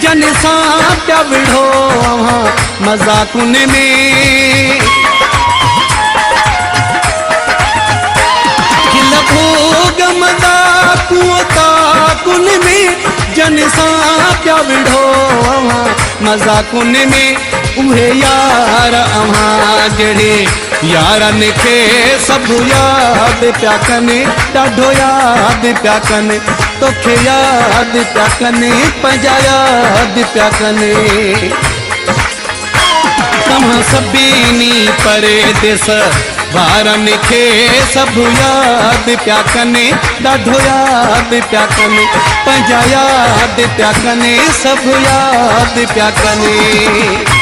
जन सां पिया विढ़ो मज़ाकुन में। खिल भोग मज़ाकूं ताकुन में जन सां पिया विढ़ो मज़ाकुन में। उहे यार अव्हां जहिड़े यारनि खे सभु यादि पिया कनि, ॾाढो यादि पिया कनि, तोखे यादि पिया कनि, पंहिंजा यादि पिया कनि। तव्हां सभिनी परदेस वारनि खे सभु यादि पिया कनि, ॾाढो यादि पिया कनि, पंहिंजा यादि पिया कनि, सभु यादि पिया कनि।